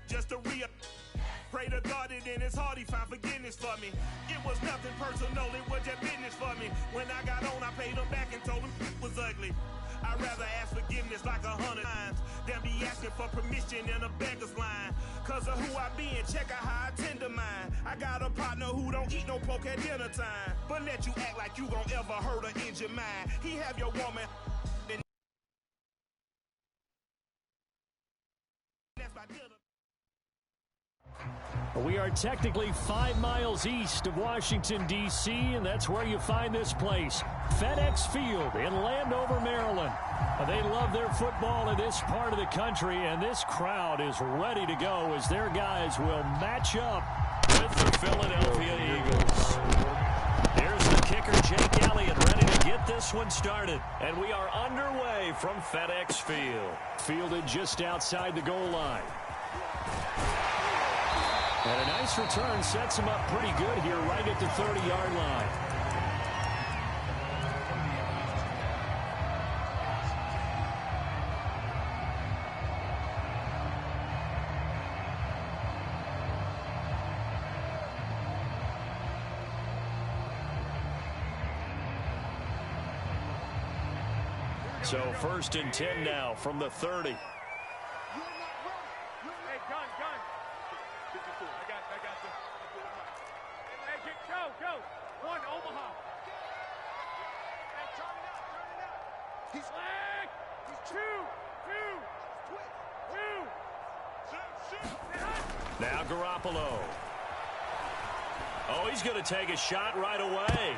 just to pray to God that in his heart he found forgiveness for me. It was nothing personal, it was just business for me. When I got on, I paid him back and told him it was ugly. I'd rather ask forgiveness like 100 times than be asking for permission in a beggar's line. Cause of who I be and check out how I tend to mine. I got a partner who don't eat no pork at dinner time, but let you act like you gon' ever hurt or injure mine. He have your woman and that's my dinner. We are technically 5 miles east of Washington, D.C., and that's where you find this place, FedEx Field in Landover, Maryland. They love their football in this part of the country, and this crowd is ready to go as their guys will match up with the Philadelphia Eagles. Here's the kicker, Jake Elliott, ready to get this one started. And we are underway from FedEx Field. Fielded just outside the goal line. And a nice return sets him up pretty good here right at the 30-yard line. So 1st and 10 now from the 30. Now Garoppolo. Oh, he's going to take a shot right away.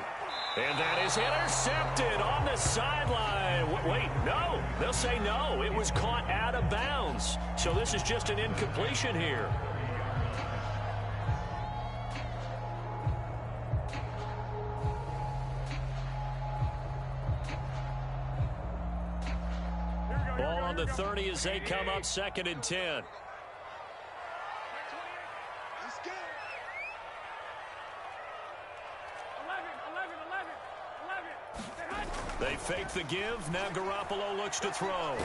And that is intercepted on the sideline. Wait, no. They'll say no. It was caught out of bounds. So this is just an incompletion here. Ball on the 30 as they come up 2nd and 10. They fake the give. Now Garoppolo looks to throw. Now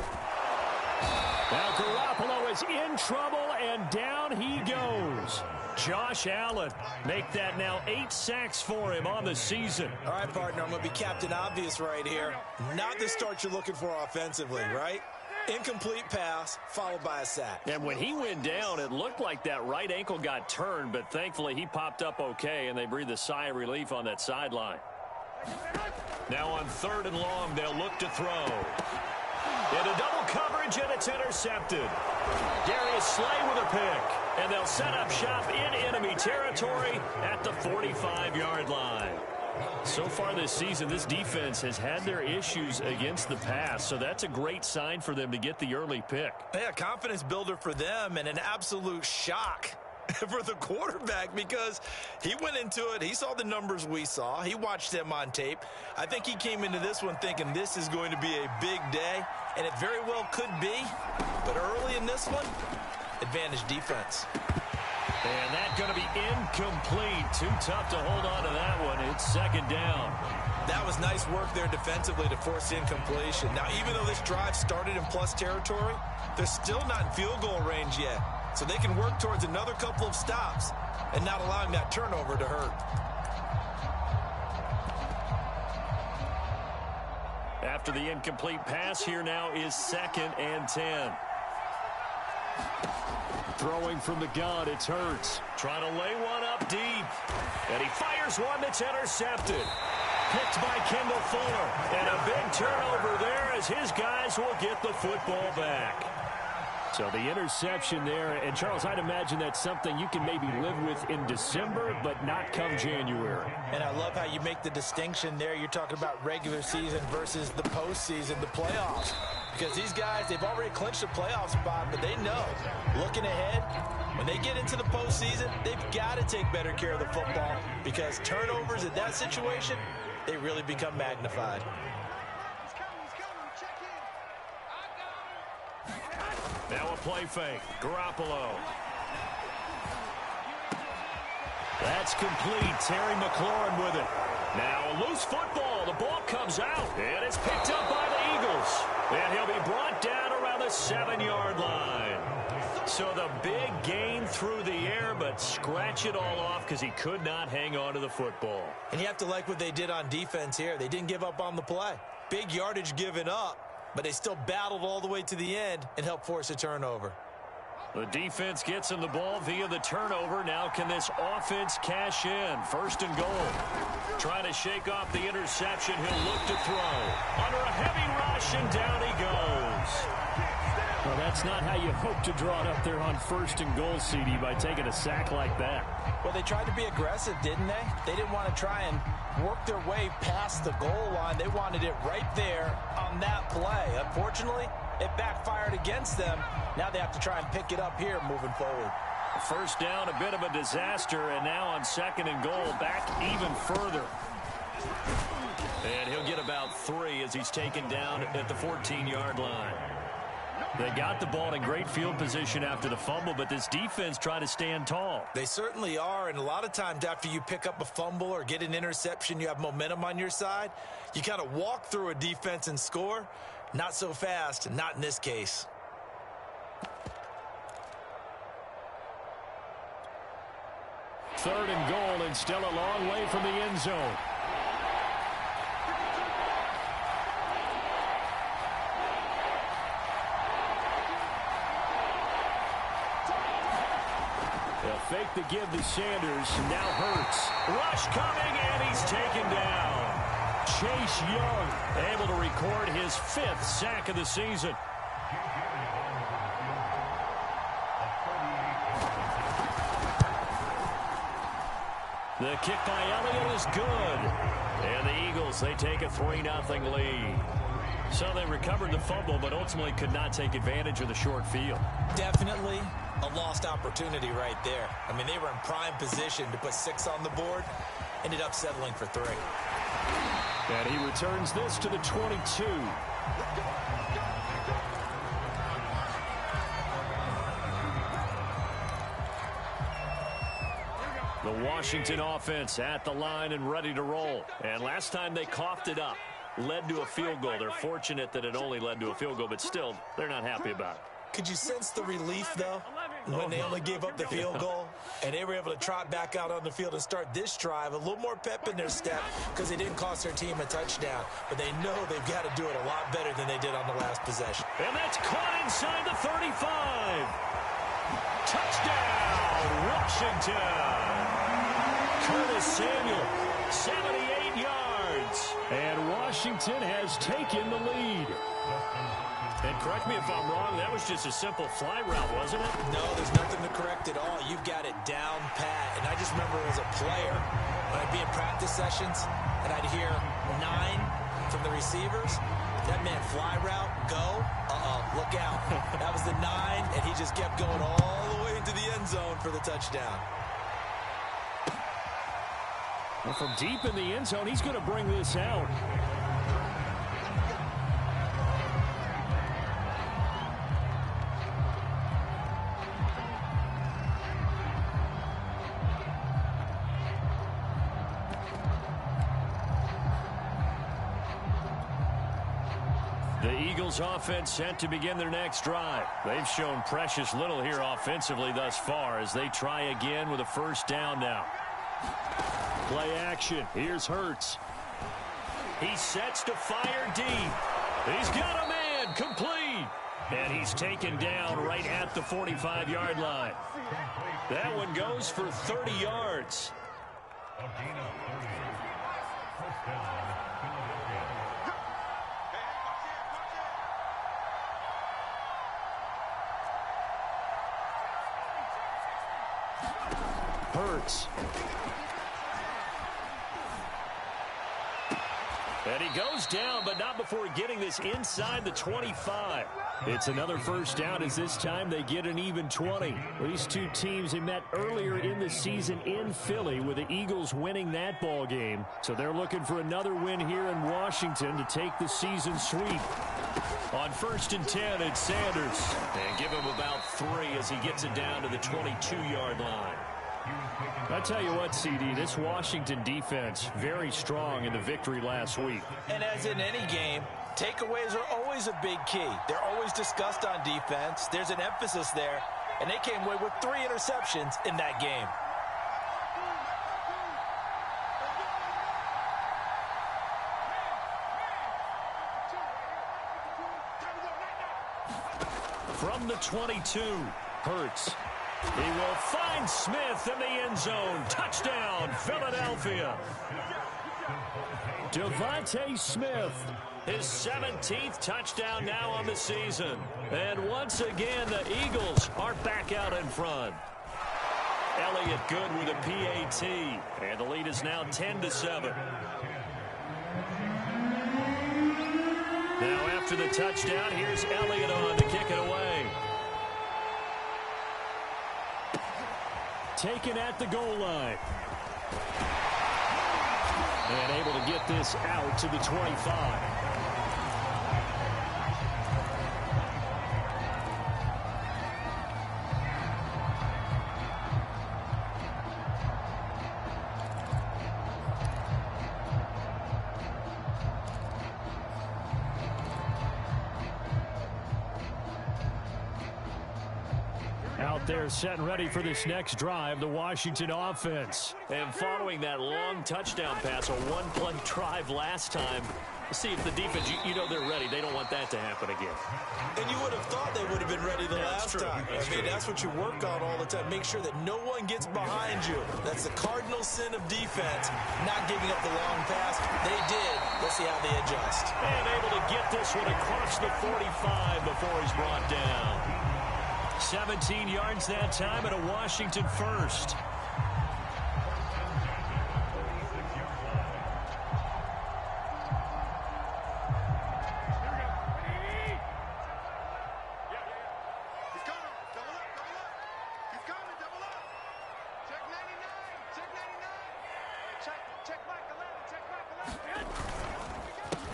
Garoppolo is in trouble, and down he goes. Josh Allen make that now 8 sacks for him on the season. All right, partner, I'm going to be Captain Obvious right here. Not the start you're looking for offensively, right? Incomplete pass followed by a sack. And when he went down, it looked like that right ankle got turned, but thankfully he popped up okay, and they breathed a sigh of relief on that sideline. Now on 3rd and long, they'll look to throw. Into double coverage, and it's intercepted. Darius Slay with a pick. And they'll set up shop in enemy territory at the 45-yard line. So far this season, this defense has had their issues against the pass, so that's a great sign for them to get the early pick. Yeah, confidence builder for them and an absolute shock for the quarterback because he went into it. He saw the numbers we saw. He watched them on tape. I think he came into this one thinking this is going to be a big day, and it very well could be. But early in this one, advantage defense. And that's going to be incomplete. Too tough to hold on to that one. It's 2nd down. That was nice work there defensively to force incompletion. Now, even though this drive started in plus territory, they're still not in field goal range yet. So they can work towards another couple of stops and not allowing that turnover to hurt. After the incomplete pass, here now is 2nd and 10. Throwing from the gun, it's Hurts. Trying to lay one up deep. And he fires one that's intercepted. Picked by Kendall Fuller. And a big turnover there as his guys will get the football back. So the interception there, and Charles, I'd imagine that's something you can maybe live with in December, but not come January. And I love how you make the distinction there. You're talking about regular season versus the postseason, the playoffs. Because these guys, they've already clinched a playoff spot, but they know, looking ahead, when they get into the postseason, they've got to take better care of the football because turnovers in that situation, they really become magnified. Now a play fake. Garoppolo. That's complete. Terry McLaurin with it. Now a loose football. The ball comes out, and it's picked up by the Eagles. And he'll be brought down around the the 7-yard line. So the big gain through the air, but scratch it all off because he could not hang on to the football. And you have to like what they did on defense here. They didn't give up on the play. Big yardage given up, but they still battled all the way to the end and helped force a turnover. The defense gets him the ball via the turnover. Now can this offense cash in? 1st and goal. Trying to shake off the interception. He'll look to throw. Under a heavy rush, and down he goes. Well, that's not how you hope to draw it up there on 1st and goal, CD, by taking a sack like that. Well, they tried to be aggressive, didn't they? They didn't want to try and work their way past the goal line. They wanted it right there on that play. Unfortunately, it backfired against them. Now they have to try and pick it up here moving forward. 1st down, a bit of a disaster, and now on 2nd and goal, back even further. And he'll get about 3 as he's taken down at the 14-yard line. They got the ball in great field position after the fumble, but this defense tried to stand tall. They certainly are, and a lot of times after you pick up a fumble or get an interception, you have momentum on your side. You kind of walk through a defense and score. Not so fast, not in this case. Third and goal, and still a long way from the end zone. They'll fake the give to Sanders. Now Hurts. Rush coming, and he's taken down. Chase Young able to record his 5th sack of the season. The kick by Elliott is good. And the Eagles, they take a 3-0 lead. So they recovered the fumble, but ultimately could not take advantage of the short field. Definitely a lost opportunity right there. I mean, they were in prime position to put 6 on the board. Ended up settling for 3. And he returns this to the 22. The Washington offense at the line and ready to roll. And last time they coughed it up, led to a field goal. They're fortunate that it only led to a field goal, but still, they're not happy about it. Could you sense the relief, though, when they only gave up the field goal and they were able to trot back out on the field and start this drive? A little more pep in their step because they didn't cost their team a touchdown, but they know they've got to do it a lot better than they did on the last possession. And that's caught inside the 35. Touchdown, Washington. Curtis Samuel, 78 yards. And Washington has taken the lead. And correct me if I'm wrong, that was just a simple fly route, wasn't it? No, there's nothing to correct at all. You've got it down pat. And I just remember as a player, when I'd be in practice sessions, and I'd hear 9 from the receivers, that meant fly route, go, look out. That was the 9, and he just kept going all the way into the end zone for the touchdown. Well, from deep in the end zone, he's going to bring this out. The Eagles offense set to begin their next drive. They've shown precious little here offensively thus far as they try again with a 1st down now. Play action. Here's Hurts. He sets to fire deep. He's got a man complete. And he's taken down right at the 45-yard line. That one goes for 30 yards. Hurts. And he goes down, but not before getting this inside the 25. It's another 1st down as this time they get an even 20. These two teams they met earlier in the season in Philly with the Eagles winning that ball game. So they're looking for another win here in Washington to take the season sweep. On 1st and 10, it's Sanders. And give him about 3 as he gets it down to the 22-yard line. I tell you what, CD, this Washington defense very strong in the victory last week. And as in any game, Takeaways are always a big key. They're always discussed on defense. There's an emphasis there, and they came away with 3 interceptions in that game. From the 22, Hurts. He will find Smith in the end zone. Touchdown, Philadelphia. Devontae Smith, his 17th touchdown now on the season. And once again, the Eagles are back out in front. Elliott good with a PAT. And the lead is now 10-7. Now after the touchdown, here's Elliott on to kick it away. Taken at the goal line. And able to get this out to the 25. Out there set and ready for this next drive, the Washington offense. And following that long touchdown pass, a one-play drive last time, see if the defense, you know they're ready. They don't want that to happen again. And you would have thought they would have been ready the last time. That's what you work on all the time. Make sure that no one gets behind you. That's the cardinal sin of defense, not giving up the long pass. They did. Let's see how they adjust. And able to get this one across the 45 before he's brought down. 17 yards that time and a Washington first.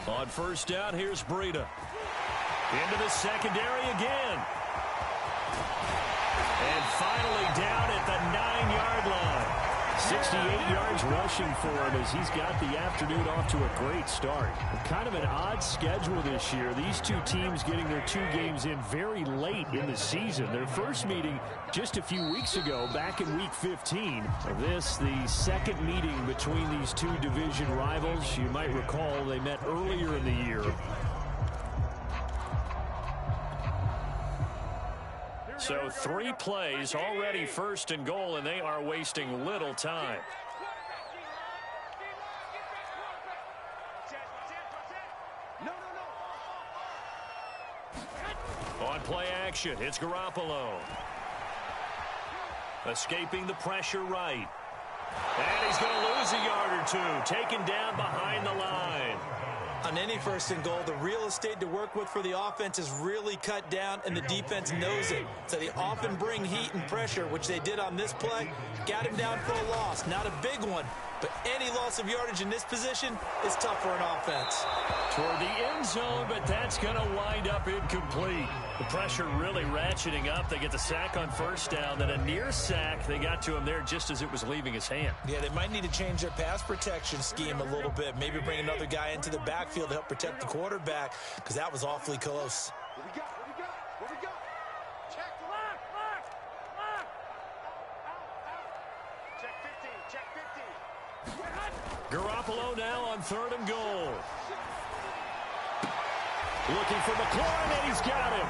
On first down, here's Breida. Into the secondary again. And finally down at the 9-yard line. 68 yards rushing for him as he's got the afternoon off to a great start. Kind of an odd schedule this year. These two teams getting their 2 games in very late in the season. Their first meeting just a few weeks ago, back in Week 15. This, the second meeting between these two division rivals. You might recall they met earlier in the year. So 3 plays, already first and goal, and they are wasting little time. On play action, it's Garoppolo. Escaping the pressure right. And he's going to lose a yard or 2, taken down behind the line. On any first and goal, the real estate to work with for the offense is really cut down, and the defense knows it. So they often bring heat and pressure, which they did on this play. Got him down for a loss. Not a big one, but any loss of yardage in this position is tough for an offense. Toward the end zone, but that's going to wind up incomplete. The pressure really ratcheting up. They get the sack on first down, then a near sack. They got to him there just as it was leaving his hand. Yeah, they might need to change their pass protection scheme a little bit. Maybe bring another guy into the backfield to help protect the quarterback, because that was awfully close. What we got? Check Check 15. Garoppolo now on 3rd and goal. Looking for McLaurin, and he's got him.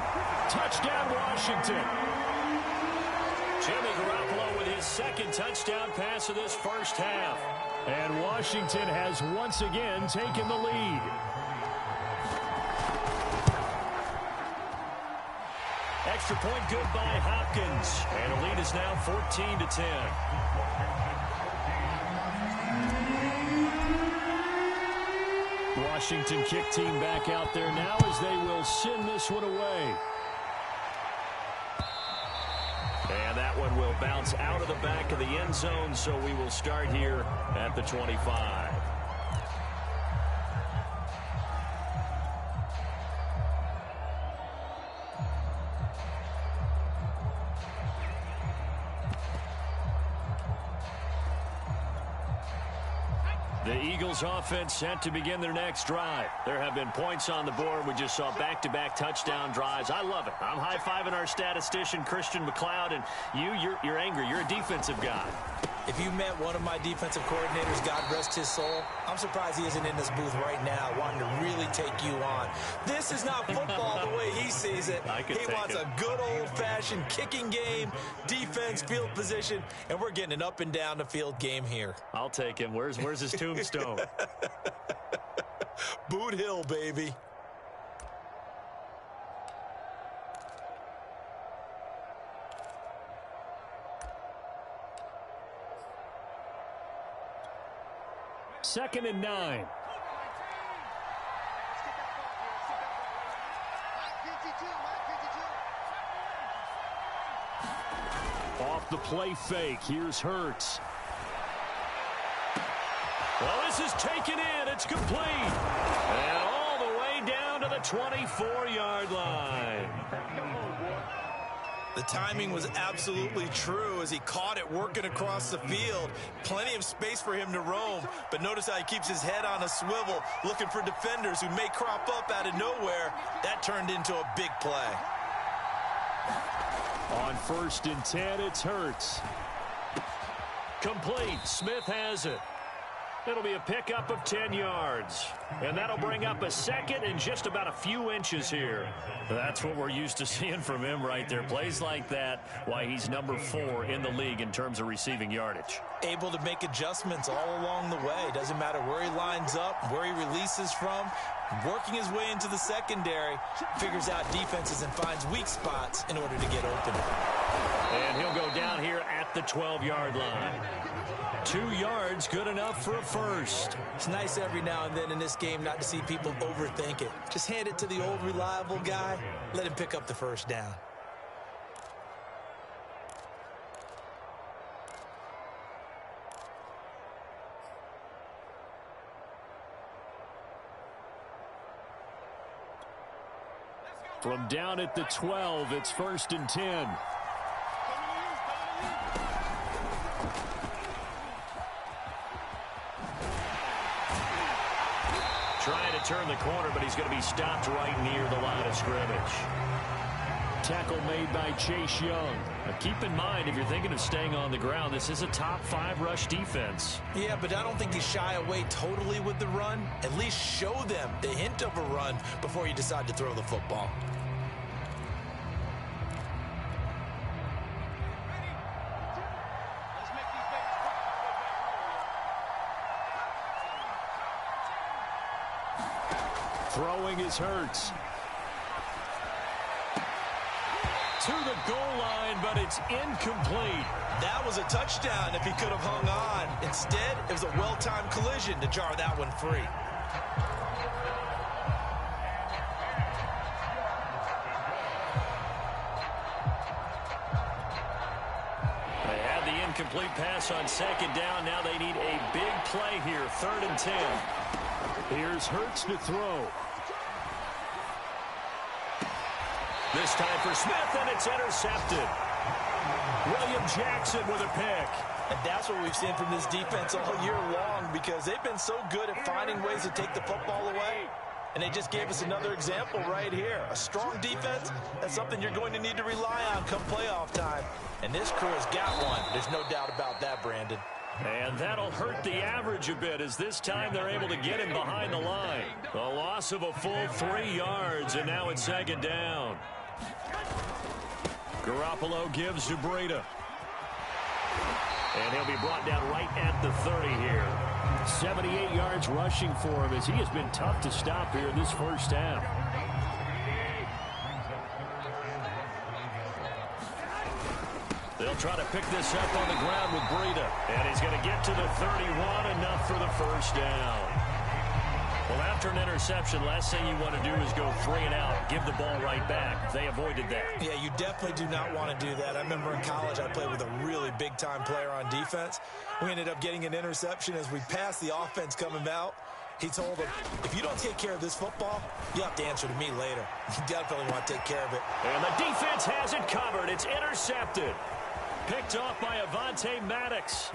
Touchdown, Washington. Jimmy Garoppolo with his 2nd touchdown pass of this first half. And Washington has once again taken the lead. Extra point good by Hopkins. And the lead is now 14-10. Washington kick team back out there now as they will send this one away. And that one will bounce out of the back of the end zone, so we will start here at the 25. The Eagles offense set to begin their next drive. There have been points on the board. We just saw back-to-back touchdown drives. I love it. I'm high-fiving our statistician, Christian McLeod, and you're angry. You're a defensive guy. If you met one of my defensive coordinators, God rest his soul, I'm surprised he isn't in this booth right now wanting to really take you on. This is not football the way he sees it. He wants a good old-fashioned kicking game, defense, field position, and we're getting an up-and-down-the-field game here. I'll take him. Where's his tombstone? Boot Hill, baby. Second and 9. Off the play fake. Here's Hurts. Well, this is taken in. It's complete. And all the way down to the 24-yard line. The timing was absolutely true as he caught it working across the field. Plenty of space for him to roam, but notice how he keeps his head on a swivel, looking for defenders who may crop up out of nowhere. That turned into a big play. On 1st and 10, it's Hurts. Complete. Smith has it. It'll be a pickup of 10 yards. And that'll bring up a second and just about a few inches here. That's what we're used to seeing from him right there. Plays like that, why he's number 4 in the league in terms of receiving yardage. Able to make adjustments all along the way. Doesn't matter where he lines up, where he releases from. Working his way into the secondary, figures out defenses and finds weak spots in order to get open. And he'll go down here at the 12-yard line. 2 yards, good enough for a first. It's nice every now and then in this game not to see people overthink it. Just hand it to the old reliable guy. Let him pick up the first down. From down at the 12, it's 1st and 10. Trying to turn the corner, but he's going to be stopped right near the line of scrimmage. Tackle made by Chase Young. Now keep in mind, if you're thinking of staying on the ground, this is a top 5 rush defense. Yeah, but I don't think you shy away totally with the run. At least show them the hint of a run before you decide to throw the football. Throwing is Hurts. To the goal line, but it's incomplete. That was a touchdown if he could have hung on. Instead, it was a well-timed collision to jar that one free. They had the incomplete pass on 2nd down. Now they need a big play here, 3rd and 10. Here's Hurts to throw. This time for Smith, and it's intercepted. William Jackson with a pick. And that's what we've seen from this defense all year long, because they've been so good at finding ways to take the football away. And they just gave us another example right here. A strong defense, that's something you're going to need to rely on come playoff time. And this crew has got one. There's no doubt about that, Brandon. And that'll hurt the average a bit, as this time they're able to get him behind the line. A loss of a full 3 yards, and now it's 2nd down. Garoppolo gives to Breida. And he'll be brought down right at the 30 here. 78 yards rushing for him, as he has been tough to stop here in this first half. They'll try to pick this up on the ground with Breida. And he's going to get to the 31, enough for the first down. Well, after an interception, last thing you want to do is go 3 and out, give the ball right back. They avoided that. Yeah, you definitely do not want to do that. I remember in college I played with a really big-time player on defense. We ended up getting an interception as we passed the offense coming out. He told him, if you don't take care of this football, you have to answer to me later. You definitely want to take care of it. And the defense has it covered. It's intercepted. Picked off by Avonte Maddox.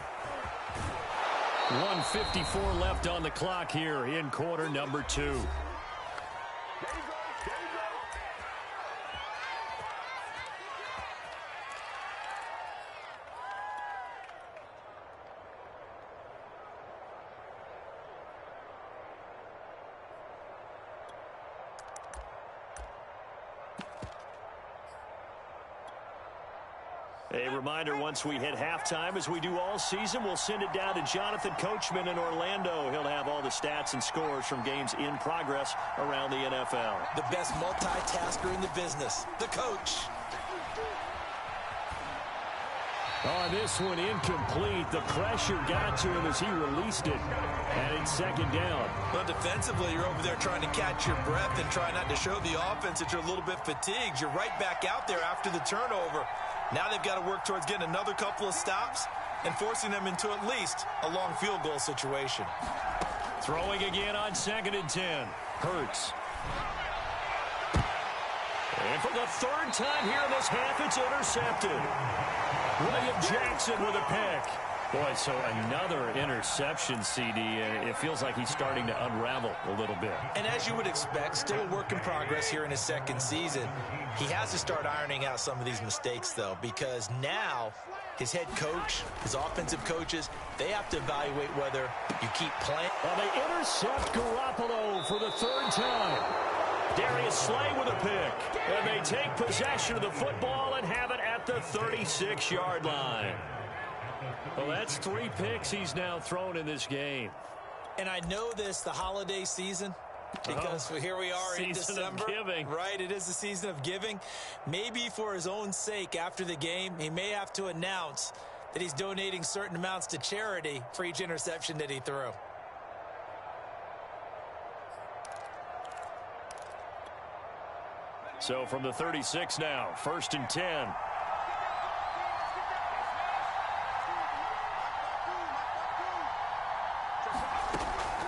1:54 left on the clock here in quarter number 2. A reminder, once we hit halftime, as we do all season, we'll send it down to Jonathan Coachman in Orlando. He'll have all the stats and scores from games in progress around the NFL. The best multitasker in the business, the coach. Oh, this one incomplete. The pressure got to him as he released it. And it's second down. Well, defensively, you're over there trying to catch your breath and try not to show the offense that you're a little bit fatigued. You're right back out there after the turnover. Now they've got to work towards getting another couple of stops and forcing them into at least a long field goal situation. Throwing again on 2nd and 10. Hurts. And for the third time here in this half, it's intercepted. William Jackson with a pick. Boy, so another interception, CD, and it feels like he's starting to unravel a little bit. And as you would expect, still a work in progress here in his second season. He has to start ironing out some of these mistakes, though, because now his head coach, his offensive coaches, they have to evaluate whether you keep playing. Well, they intercept Garoppolo for the third time. Darius Slay with a pick. And they take possession of the football and have it at the 36-yard line. Well, that's 3 picks he's now thrown in this game. And I know this, the holiday season, because here we are in December. Season of giving. Right, it is the season of giving. Maybe for his own sake after the game, he may have to announce that he's donating certain amounts to charity for each interception that he threw. So from the 36 now, 1st and 10.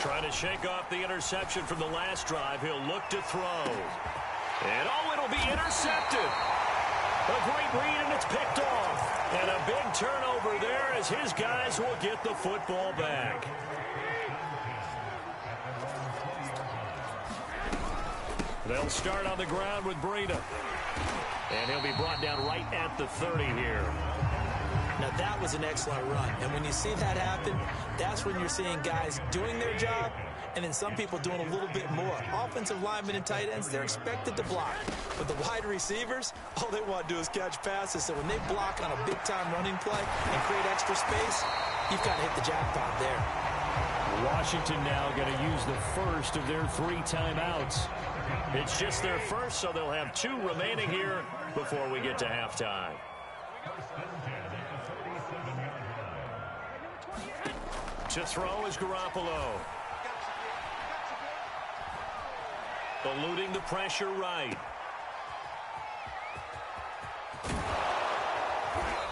Trying to shake off the interception from the last drive. He'll look to throw. And it'll be intercepted. A great read, and it's picked off. And a big turnover there as his guys will get the football back. They'll start on the ground with Breida. And he'll be brought down right at the 30 here. Now, that was an excellent run. And when you see that happen, that's when you're seeing guys doing their job and then some people doing a little bit more. Offensive linemen and tight ends, they're expected to block. But the wide receivers, all they want to do is catch passes. So when they block on a big-time running play and create extra space, you've got to hit the jackpot there. Washington now going to use the first of their 3 timeouts. It's just their first, so they'll have 2 remaining here before we get to halftime. To throw is Garoppolo. Eluding the pressure right.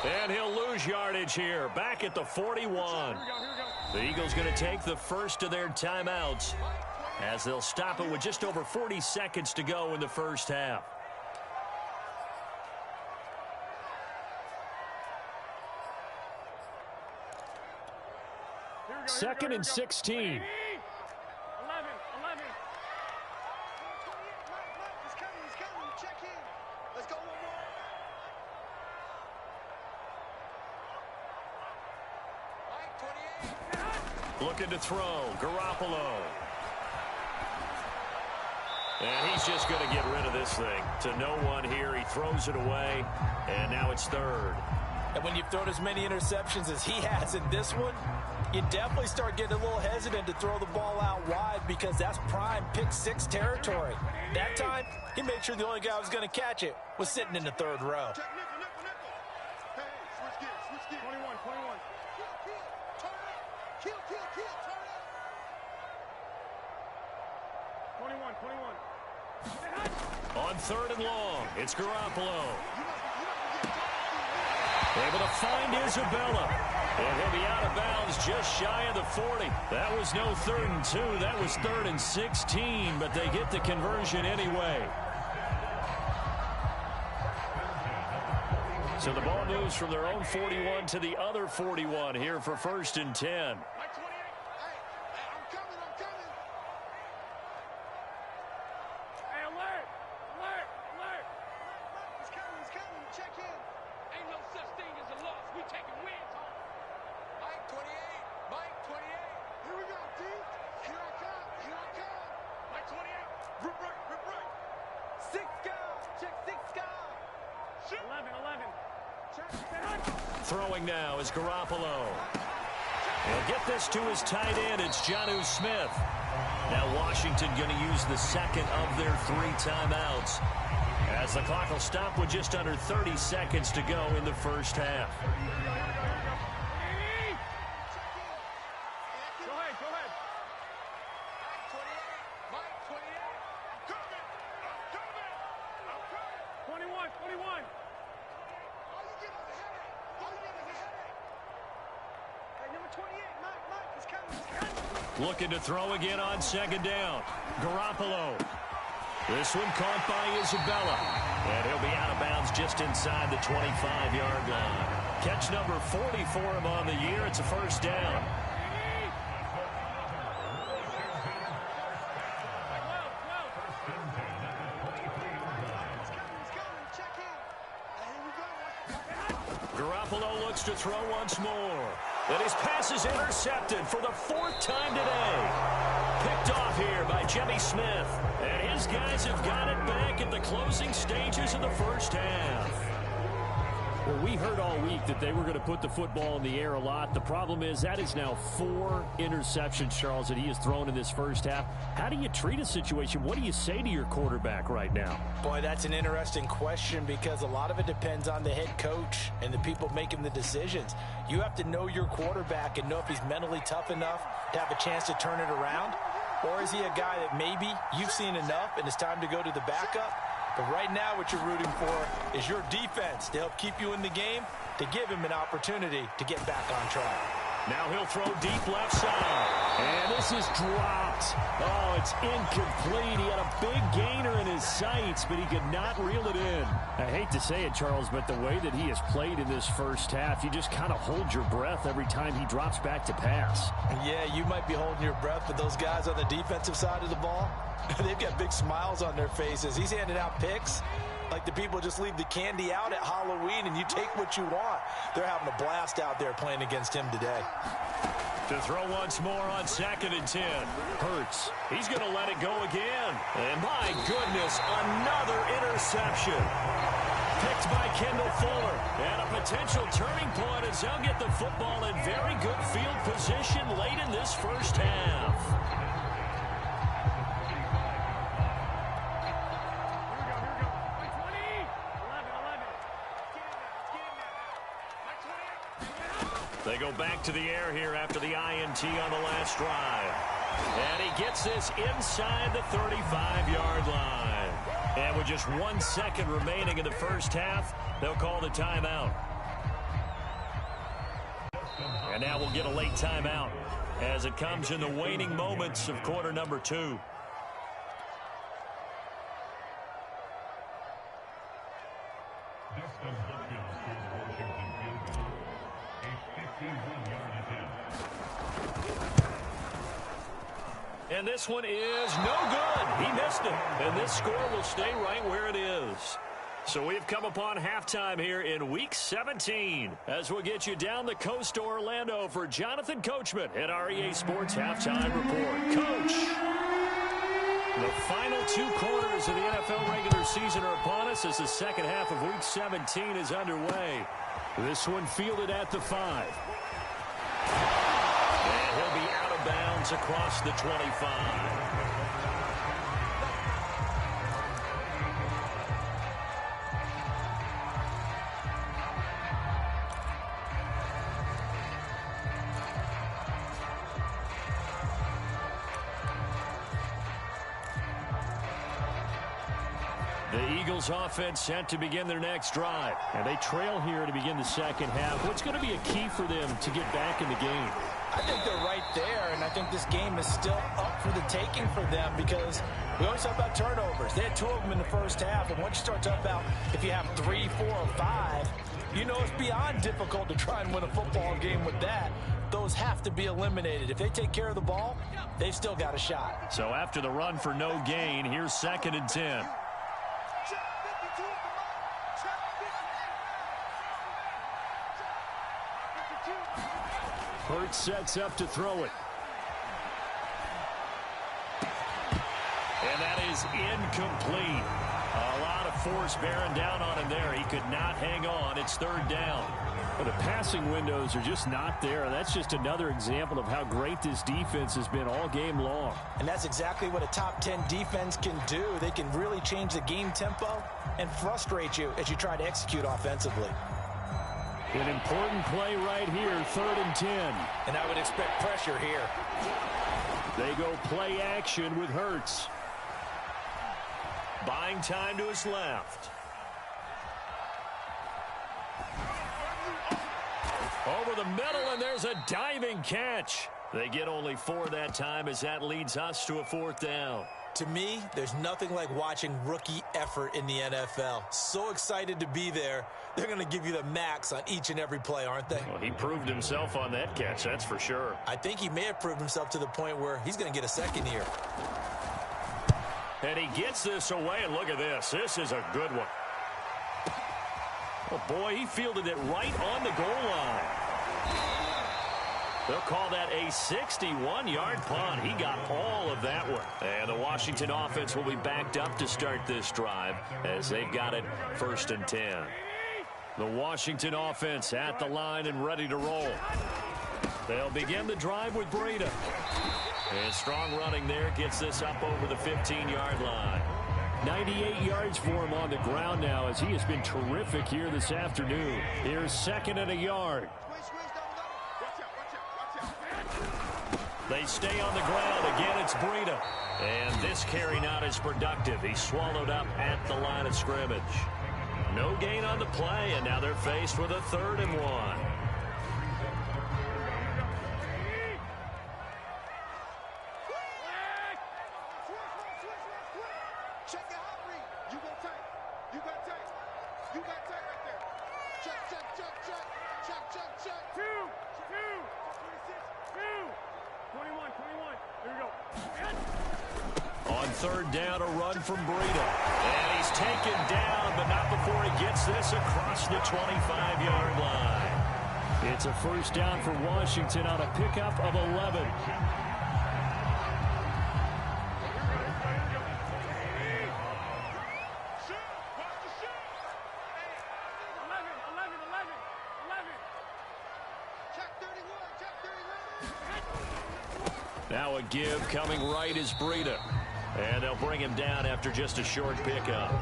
And he'll lose yardage here. Back at the 41. The Eagles going to take the first of their timeouts as they'll stop it with just over 40 seconds to go in the first half. Second and 16. 11. He's coming. Check in. Let's go one more. Looking to throw. Garoppolo. And he's just going to get rid of this thing. To no one here. He throws it away. And now it's 3rd. And when you've thrown as many interceptions as he has in this one, you definitely start getting a little hesitant to throw the ball out wide because that's prime pick 6 territory. That time, he made sure the only guy who was going to catch it was sitting in the 3rd row. Check nickel. Hey, switch gears. 21. Turn up. Kill. Turn up. 21. On 3rd and long, it's Garoppolo. Able to find Isabella. And he'll be out of bounds just shy of the 40. That was no 3rd and 2. That was 3rd and 16, but they get the conversion anyway. So the ball moves from their own 41 to the other 41 here for 1st and 10. Throwing now is Garoppolo. He'll get this to his tight end. It's Jonnu Smith. Now Washington going to use the second of their 3 timeouts, as the clock will stop with just under 30 seconds to go in the first half. Looking to throw again on second down. Garoppolo. This one caught by Isabella. And he'll be out of bounds just inside the 25-yard line. Catch number 40 for him on the year. It's a first down. Garoppolo looks to throw once more. And his pass is intercepted for the 4th time today. Picked off here by Jimmy Smith. And his guys have got it back at the closing stages of the first half. Well, we heard all week that they were going to put the football in the air a lot. The problem is that is now 4 interceptions, Charles, that he has thrown in this first half. How do you treat a situation? What do you say to your quarterback right now? Boy, that's an interesting question, because a lot of it depends on the head coach and the people making the decisions. You have to know your quarterback and know if he's mentally tough enough to have a chance to turn it around, or is he a guy that maybe you've seen enough and it's time to go to the backup? But right now what you're rooting for is your defense to help keep you in the game, to give him an opportunity to get back on track. Now he'll throw deep left side. And this is dropped. Oh, it's incomplete. He had a big gainer in his sights, but he could not reel it in. I hate to say it, Charles, but the way that he has played in this first half, you just kind of hold your breath every time he drops back to pass. Yeah, you might be holding your breath, but those guys on the defensive side of the ball, they've got big smiles on their faces. He's handing out picks like the people just leave the candy out at Halloween and you take what you want. They're having a blast out there playing against him today. To throw once more on 2nd and 10. Hurts. He's going to let it go again. And my goodness, another interception. Picked by Kendall Fuller. And a potential turning point as they'll get the football in very good field position late in this first half. They go back to the air here after the INT on the last drive. And he gets this inside the 35-yard line. And with just 1 second remaining in the first half, they'll call the timeout. And now we'll get a late timeout as it comes in the waning moments of quarter number 2. And this one is no good. He missed it. And this score will stay right where it is. So we've come upon halftime here in Week 17 as we'll get you down the coast to Orlando for Jonathan Coachman at our EA Sports Halftime Report. Coach, the final 2 quarters of the NFL regular season are upon us as the second half of Week 17 is underway. This one fielded at the 5. And he'll be out of bounds across the 25. The Eagles offense set to begin their next drive. And they trail here to begin the second half. What's going to be a key for them to get back in the game? I think they're right there, and I think this game is still up for the taking for them because we always talk about turnovers. They had 2 of them in the first half, and once you start talking about if you have 3, 4, or 5, you know it's beyond difficult to try and win a football game with that. Those have to be eliminated. If they take care of the ball, they've still got a shot. So after the run for no gain, here's 2nd and 10. Hurts sets up to throw it. And that is incomplete. A lot of force bearing down on him there. He could not hang on. It's third down. Well, the passing windows are just not there. And that's just another example of how great this defense has been all game long. And that's exactly what a top 10 defense can do. They can really change the game tempo and frustrate you as you try to execute offensively. An important play right here, 3rd and 10. And I would expect pressure here. They go play action with Hurts. Buying time to his left. Over the middle, and there's a diving catch. They get only 4 that time as that leads us to a 4th down. To me, there's nothing like watching rookie effort in the NFL. So excited to be there. They're going to give you the max on each and every play, aren't they? Well, he proved himself on that catch, that's for sure. I think he may have proved himself to the point where he's going to get a second here. And he gets this away, and look at this. This is a good one. Oh, boy, he fielded it right on the goal line. They'll call that a 61-yard punt. He got all of that one. And the Washington offense will be backed up to start this drive as they've got it 1st and 10. The Washington offense at the line and ready to roll. They'll begin the drive with Breida. And strong running there gets this up over the 15-yard line. 98 yards for him on the ground now as he has been terrific here this afternoon. Here's 2nd and a yard. They stay on the ground. Again, it's Breida. And this carry not as productive. He's swallowed up at the line of scrimmage. No gain on the play, and now they're faced with a 3rd and 1. On 3rd down, a run from Breida. And he's taken down, but not before he gets this across the 25-yard line. It's a 1st down for Washington on a pickup of 11. Now a give coming right is Breida. And they'll bring him down after just a short pickup.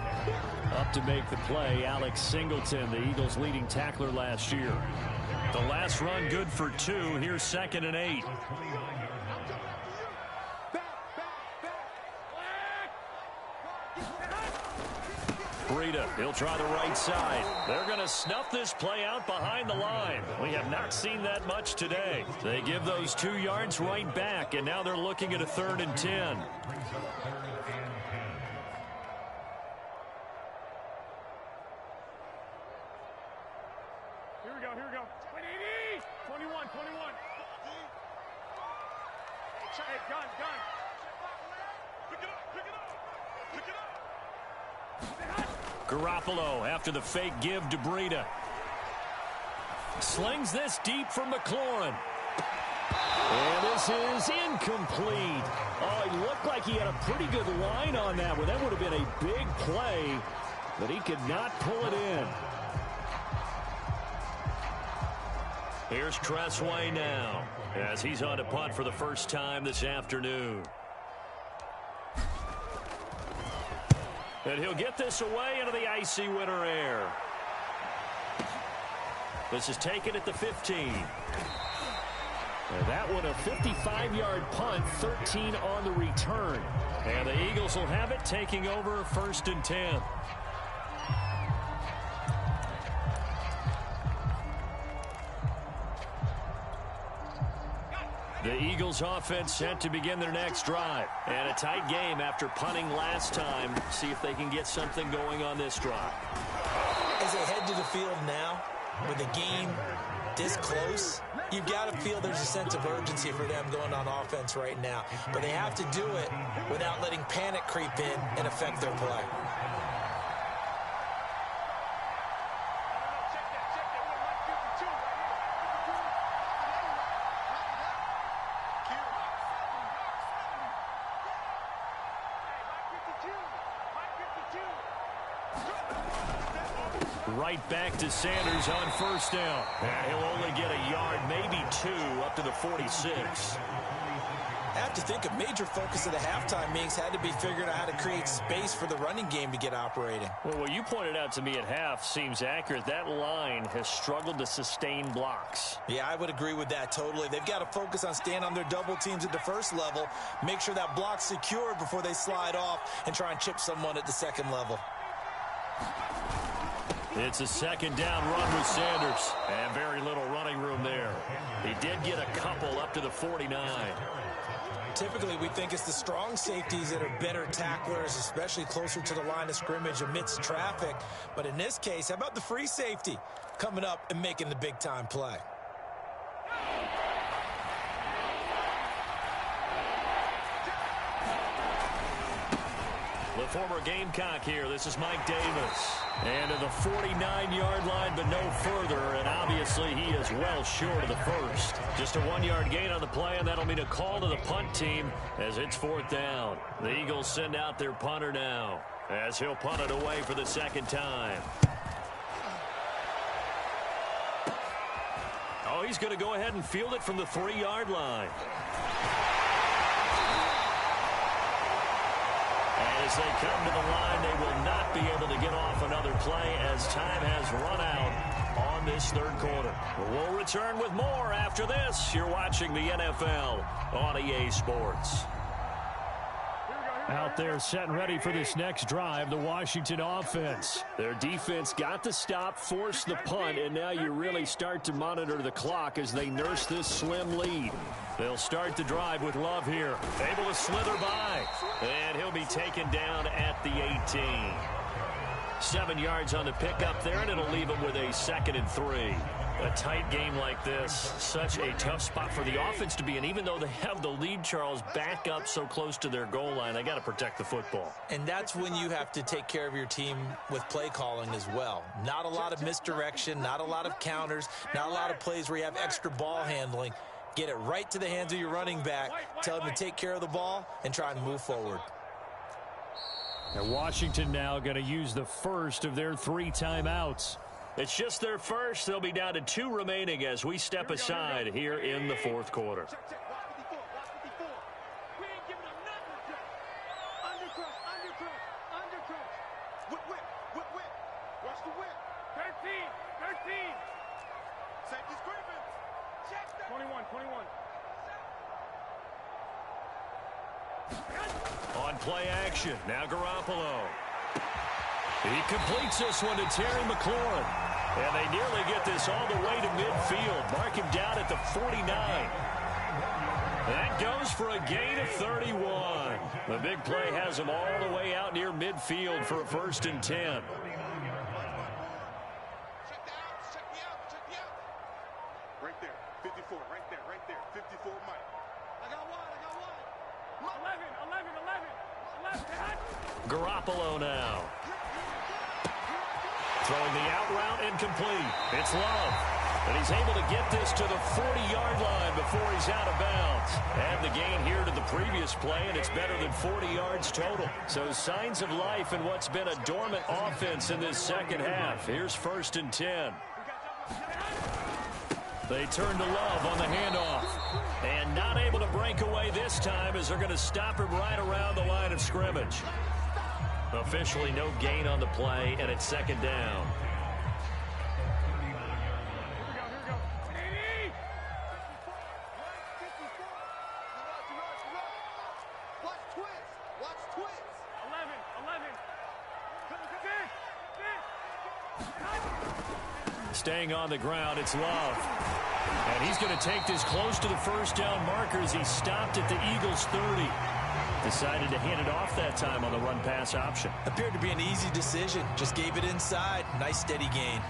Up to make the play, Alex Singleton, the Eagles' leading tackler last year. The last run good for 2. Here's 2nd and 8. Breida, he'll try the right side. They're going to snuff this play out behind the line. We have not seen that much today. They give those 2 yards right back, and now they're looking at a 3rd and 10. Here we go. 21. Hey, gun. Pick it up. Garoppolo after the fake give to Breida. Slings this deep from McLaurin. And this is incomplete. Oh, he looked like he had a pretty good line on that one. That would have been a big play, but he could not pull it in. Here's Tressway now as he's on to punt for the first time this afternoon. And he'll get this away into the icy winter air. This is taken at the 15. And that one a 55-yard punt, 13 on the return. And the Eagles will have it, taking over 1st and 10. The Eagles offense set to begin their next drive. And a tight game after punting last time. See if they can get something going on this drive. As they head to the field now, with the game this close, you've got to feel there's a sense of urgency for them going on offense right now. But they have to do it without letting panic creep in and affect their play. right back to Sanders on first down. And he'll only get a yard, maybe 2, up to the 46. I have to think a major focus of the halftime meetings had to be figuring out how to create space for the running game to get operating. Well, what you pointed out to me at half seems accurate. That line has struggled to sustain blocks. Yeah, I would agree with that totally. They've got to focus on staying on their double teams at the first level, make sure that block's secured before they slide off and try and chip someone at the second level. It's a second down run with Sanders, and very little running room there. He did get a couple up to the 49. Typically, we think it's the strong safeties that are better tacklers, especially closer to the line of scrimmage amidst traffic. But in this case, how about the free safety coming up and making the big-time play? The former Gamecock here. This is Mike Davis. And to the 49-yard line, but no further. And obviously, he is well short of the first. Just a 1-yard gain on the play, and that'll mean a call to the punt team as it's 4th down. The Eagles send out their punter now as he'll punt it away for the second time. Oh, he's going to go ahead and field it from the 3-yard line. As they come to the line, they will not be able to get off another play as time has run out on this third quarter. We'll return with more after this. You're watching the NFL on EA Sports. Out there set and ready for this next drive, the Washington offense. Their defense got the stop, forced the punt, and now you really start to monitor the clock as they nurse this slim lead. They'll start the drive with Love here. Able to slither by, and he'll be taken down at the 18. 7 yards on the pickup there, and it'll leave him with a 2nd and 3. A tight game like this, such a tough spot for the offense to be in. Even though they have the lead, Charles, back up so close to their goal line, they got to protect the football. And that's when you have to take care of your team with play calling as well. Not a lot of misdirection, not a lot of counters, not a lot of plays where you have extra ball handling. Get it right to the hands of your running back, tell him to take care of the ball, and try and move forward. And Washington now going to use the first of their 3 timeouts. It's just their first. They'll be down to 2 remaining as we step aside here in the 4th quarter. On play action, now Garoppolo. He completes this one to Terry McLaurin. And they nearly get this all the way to midfield. Mark him down at the 49. That goes for a gain of 31. The big play has him all the way out near midfield for a 1st and 10. Right there, 54, right there, 54, Mike. I got one. 11. Garoppolo now. Throwing the out route incomplete. It's Love. And he's able to get this to the 40-yard line before he's out of bounds. And the gain here to the previous play, and it's better than 40 yards total. So signs of life in what's been a dormant offense in this second half. Here's 1st and 10. They turn to Love on the handoff. And not able to break away this time as they're going to stop him right around the line of scrimmage. Officially no gain on the play, and it's 2nd down. Watch twist. 11. Staying on the ground, it's Love. And he's going to take this close to the 1st down marker as he stopped at the Eagles' 30. Decided to hand it off that time on the run-pass option. Appeared to be an easy decision. Just gave it inside. Nice steady gain.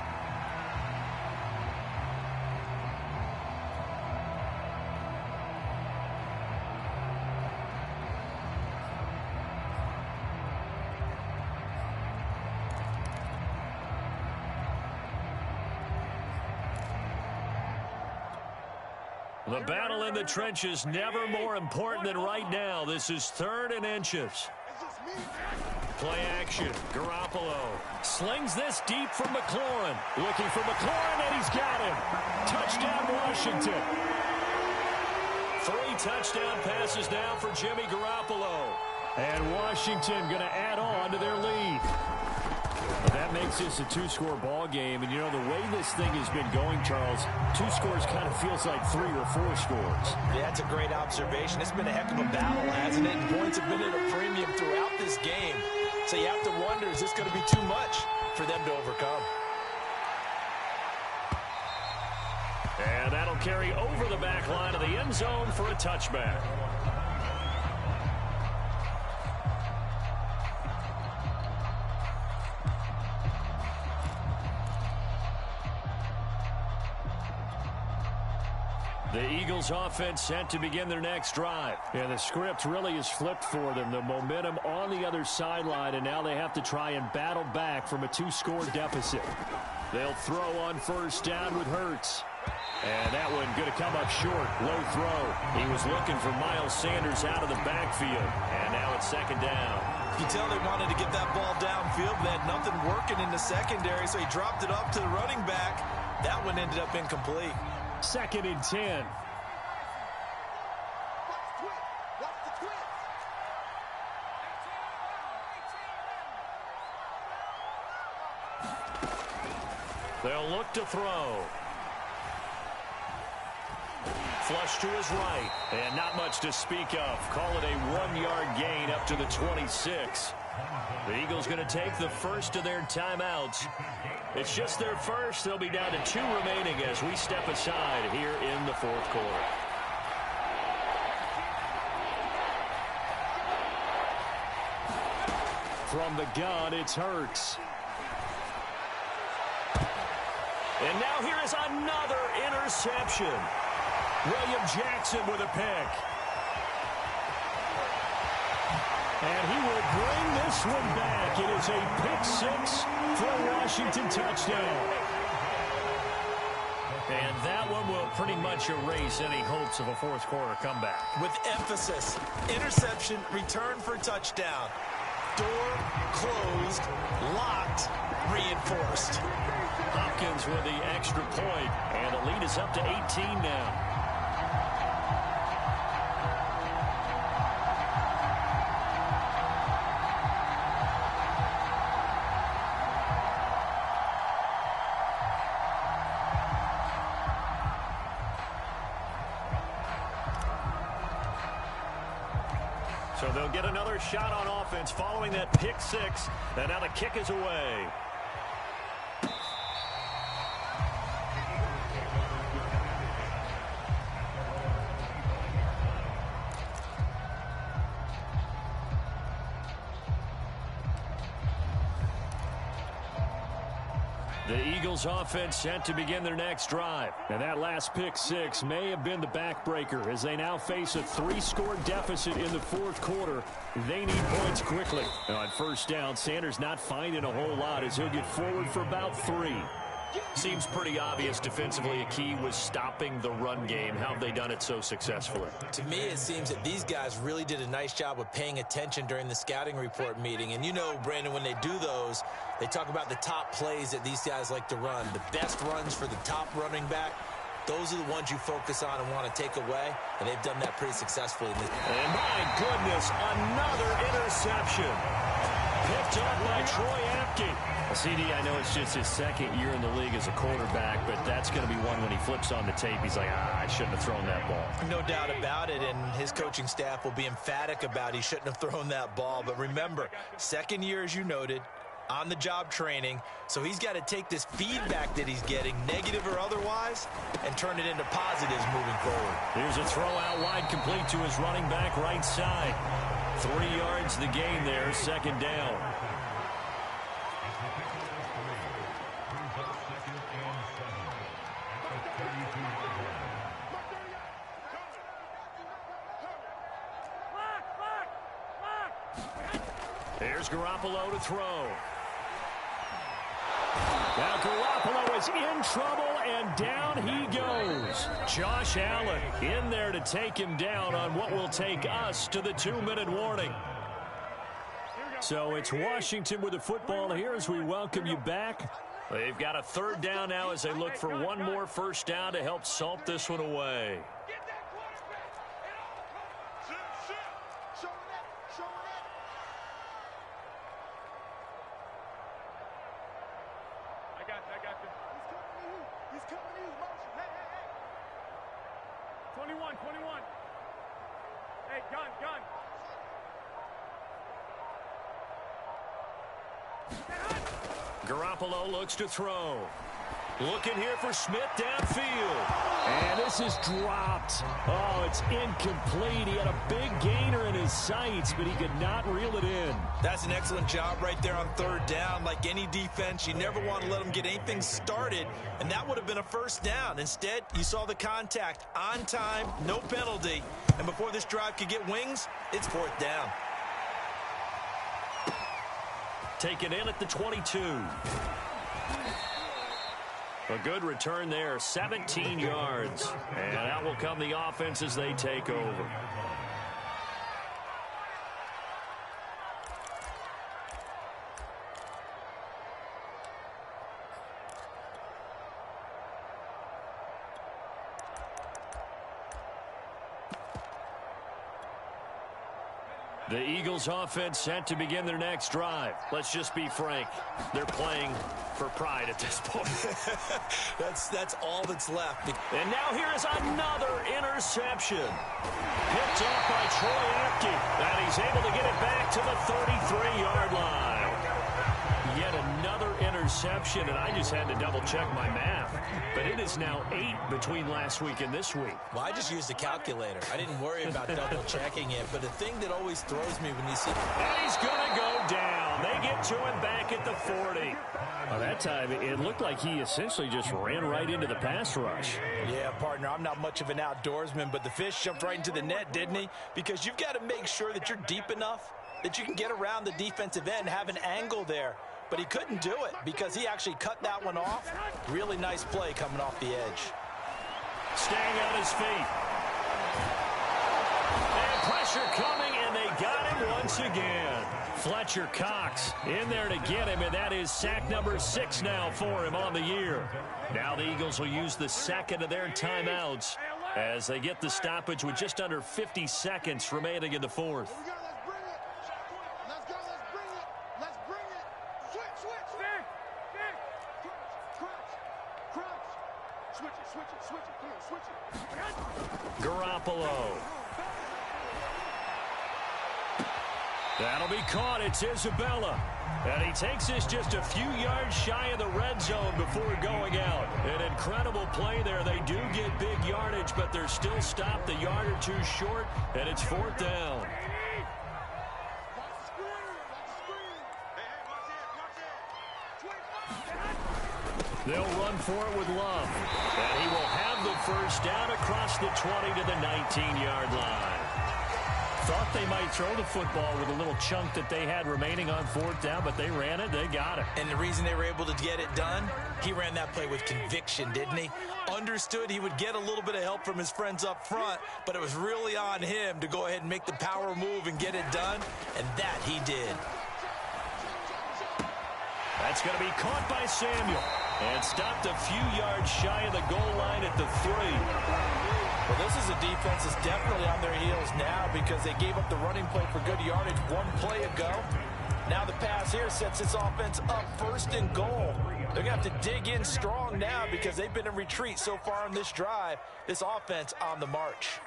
The battle in the trenches never more important than right now. This is 3rd and inches. It's just me. Play action. Garoppolo slings this deep from McLaurin. Looking for McLaurin, and he's got him. Touchdown, Washington. 3 touchdown passes now for Jimmy Garoppolo. And Washington going to add on to their lead. Well, that makes this a 2-score ball game. And, you know, the way this thing has been going, Charles, 2 scores kind of feels like 3 or 4 scores. Yeah, that's a great observation. It's been a heck of a battle, hasn't it? And points have been at a premium throughout this game. So you have to wonder, is this going to be too much for them to overcome? And that'll carry over the back line of the end zone for a touchback. The Eagles offense set to begin their next drive. Yeah, the script really is flipped for them. The momentum on the other sideline, and now they have to try and battle back from a 2-score deficit. They'll throw on first down with Hurts. And that one going to come up short. Low throw. He was looking for Miles Sanders out of the backfield. And now it's second down. You tell they wanted to get that ball downfield. They had nothing working in the secondary, so he dropped it off to the running back. That one ended up incomplete. 2nd and 10. They'll look to throw. Flush to his right. And not much to speak of. Call it a 1-yard gain up to the 26. The Eagles going to take the first of their timeouts. It's just their first. They'll be down to 2 remaining as we step aside here in the 4th quarter. From the gun, it's Hurts. And now here is another interception. William Jackson with a pick. And he will bring this one back. It is a pick-6 for a Washington touchdown. And that one will pretty much erase any hopes of a 4th quarter comeback. With emphasis, interception, return for touchdown. Door closed, locked, reinforced. Hopkins with the extra point, and the lead is up to 18 now. So they'll get another shot on offense following that pick-6, and now the kick is away. The Eagles offense set to begin their next drive. And that last pick-6 may have been the backbreaker as they now face a 3-score deficit in the 4th quarter. They need points quickly. Now on first down, Sanders not finding a whole lot as he'll get forward for about 3. Seems pretty obvious defensively a key was stopping the run game. How have they done it so successfully? To me, it seems that these guys really did a nice job of paying attention during the scouting report meeting. And you know, Brandon, when they do those, they talk about the top plays that these guys like to run. The best runs for the top running back, those are the ones you focus on and want to take away. And they've done that pretty successfully. And my goodness, another interception. Picked up by Troy Apke. CD, I know it's just his 2nd year in the league as a quarterback, but that's going to be one when he flips on the tape. He's like, I shouldn't have thrown that ball. No doubt about it, and his coaching staff will be emphatic about he shouldn't have thrown that ball. But remember, 2nd year, as you noted, on-the-job training, so he's got to take this feedback that he's getting, negative or otherwise, and turn it into positives moving forward. Here's a throw out wide, complete to his running back right side. 3 yards the gain there, 2nd down. Here's Garoppolo to throw. Now Garoppolo is in trouble, and down he goes. Josh Allen in there to take him down on what will take us to the 2-minute warning. So it's Washington with the football here as we welcome you back. They've got a third down now as they look for one more first down to help salt this one away. I got you. He's coming to you. Motion. Hey. 21. Hey, gun. Garoppolo looks to throw. Looking here for Smith downfield. And this is dropped. Oh, it's incomplete. He had a big gainer in his sights, but he could not reel it in. That's an excellent job right there on third down. Like any defense, you never want to let them get anything started, and that would have been a first down. Instead, you saw the contact on time, no penalty, and before this drive could get wings, it's fourth down. Taken in at the 22. A good return there, 17 yards. And out will come the offense as they take over. The Eagles offense set to begin their next drive. Let's just be frank. They're playing for pride at this point. That's all that's left. And now here is another interception. Picked off by Troy Apke. And he's able to get it back to the 33-yard line. Yet another interception, and I just had to double-check my math. But it is now 8 between last week and this week. Well, I just used a calculator. I didn't worry about double-checking it. But the thing that always throws me when you see... And he's going to go down. They get to him back at the 40. Well, that time, it looked like he essentially just ran right into the pass rush. Yeah, partner, I'm not much of an outdoorsman, but the fish jumped right into the net, didn't he? Because you've got to make sure that you're deep enough that you can get around the defensive end and have an angle there. But he couldn't do it because he actually cut that one off. Really nice play coming off the edge. Staying on his feet. And pressure coming, and they got him once again. Fletcher Cox in there to get him, and that is sack number 6 now for him on the year. Now the Eagles will use the second of their timeouts as they get the stoppage with just under 50 seconds remaining in the fourth. Garoppolo. That'll be caught. It's Isabella. And he takes this just a few yards shy of the red zone before going out. An incredible play there. They do get big yardage, but they're still stopped a yard or two short, and it's fourth down. They'll run for it with Love. And he will have the first down across the 20 to the 19-yard line. Thought they might throw the football with a little chunk that they had remaining on fourth down, but they ran it, they got it. And the reason they were able to get it done, he ran that play with conviction, didn't he? Understood he would get a little bit of help from his friends up front, but it was really on him to go ahead and make the power move and get it done, and that he did. That's going to be caught by Samuel and stopped a few yards shy of the goal line at the 3. Well, this is a defense that's definitely on their heels now because they gave up the running play for good yardage one play ago. Now the pass here sets this offense up first and goal. They're going to have to dig in strong now because they've been in retreat so far on this drive. This offense on the march.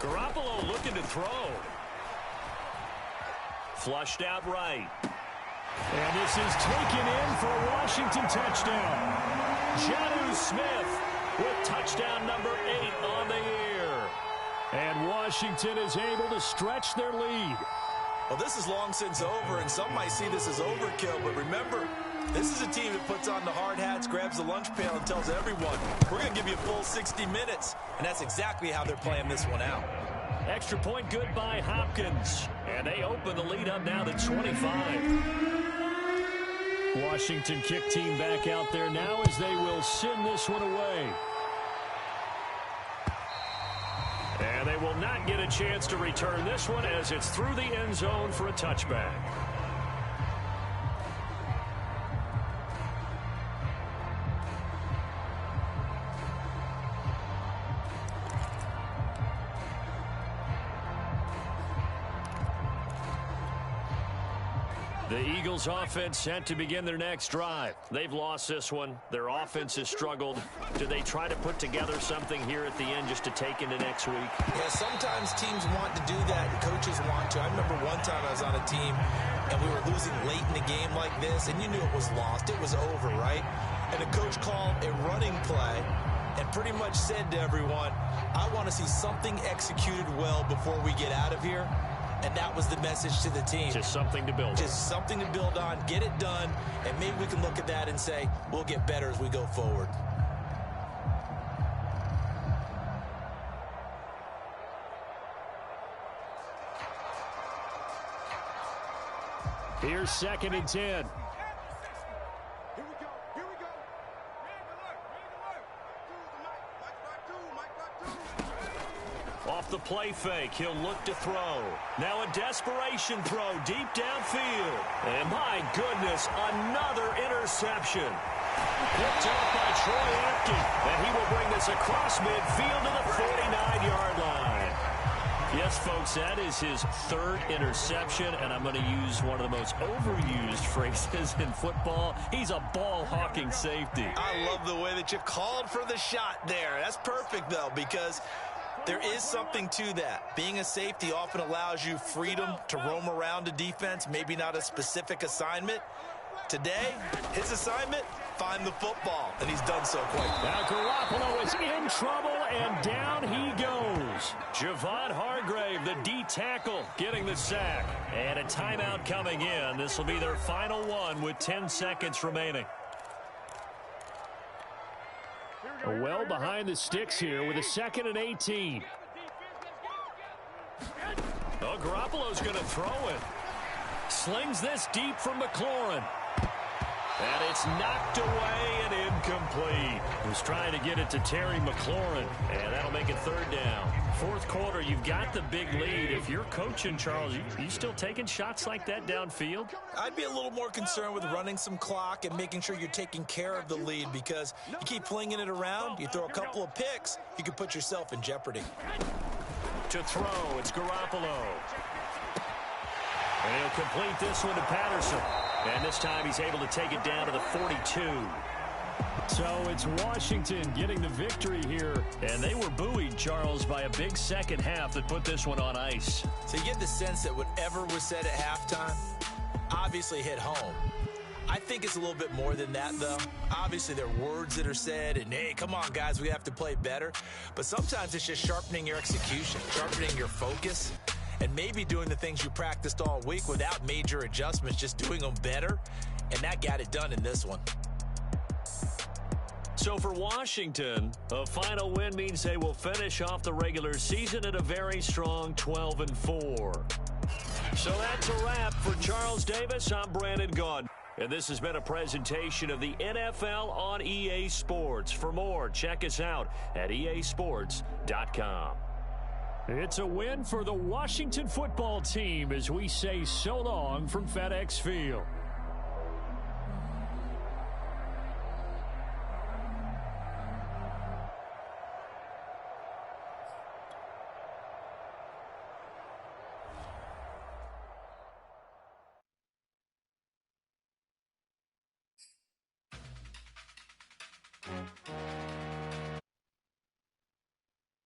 Garoppolo looking to throw. Flushed out right. And this is taken in for a Washington touchdown. Jonnu Smith with touchdown number 8 on the year. And Washington is able to stretch their lead. Well, this is long since over, and some might see this as overkill, but remember, this is a team that puts on the hard hats, grabs the lunch pail, and tells everyone, we're going to give you a full 60 minutes, and that's exactly how they're playing this one out. Extra point good by Hopkins, and they open the lead up now to 25. Washington kick team back out there now as they will send this one away. And will not get a chance to return this one as it's through the end zone for a touchback. The Eagles offense set to begin their next drive. They've lost this one. Their offense has struggled. Do they try to put together something here at the end just to take into next week? Yeah, sometimes teams want to do that. Coaches want to. I remember one time I was on a team and we were losing late in the game like this, and you knew it was lost. It was over, right? And the coach called a running play and pretty much said to everyone, I want to see something executed well before we get out of here. And that was the message to the team. Just something to build on. Just something to build on, get it done, and maybe we can look at that and say, we'll get better as we go forward. Here's 2nd and 10. Here we go. Here we go. Off the play fake, he'll look to throw. Now a desperation throw deep downfield. And my goodness, another interception. Picked up by Troy Apke. And he will bring this across midfield to the 49-yard line. Yes, folks, that is his 3rd interception, and I'm going to use one of the most overused phrases in football. He's a ball-hawking safety. I love the way that you called for the shot there. That's perfect, though, because there is something to that. Being a safety often allows you freedom to roam around a defense, maybe not a specific assignment. Today, his assignment, find the football, and he's done so quite well. Now Garoppolo is in trouble, and down he goes. Javon Hargrave, the D tackle, getting the sack. And a timeout coming in. This will be their final one with 10 seconds remaining. Well behind the sticks here with a 2nd and 18. Oh, Garoppolo's going to throw it. Slings this deep from McLaurin. And it's knocked away and incomplete. He was trying to get it to Terry McLaurin. And that'll make it 3rd down. 4th quarter, you've got the big lead. If you're coaching, Charles, you still taking shots like that downfield? I'd be a little more concerned with running some clock and making sure you're taking care of the lead, because you keep flinging it around, you throw a couple of picks, you can put yourself in jeopardy. To throw, it's Garoppolo. And he'll complete this one to Patterson. And this time he's able to take it down to the 42. So it's Washington getting the victory here. And they were buoyed, Charles, by a big second half that put this one on ice. So you get the sense that whatever was said at halftime obviously hit home. I think it's a little bit more than that, though. Obviously, there are words that are said, and, hey, come on, guys, we have to play better. But sometimes it's just sharpening your execution, sharpening your focus, and maybe doing the things you practiced all week without major adjustments, just doing them better, and that got it done in this one. So for Washington, a final win means they will finish off the regular season at a very strong 12-4. So that's a wrap. For Charles Davis, I'm Brandon Gaudin. And this has been a presentation of the NFL on EA Sports. For more, check us out at easports.com. It's a win for the Washington football team as we say so long from FedEx Field.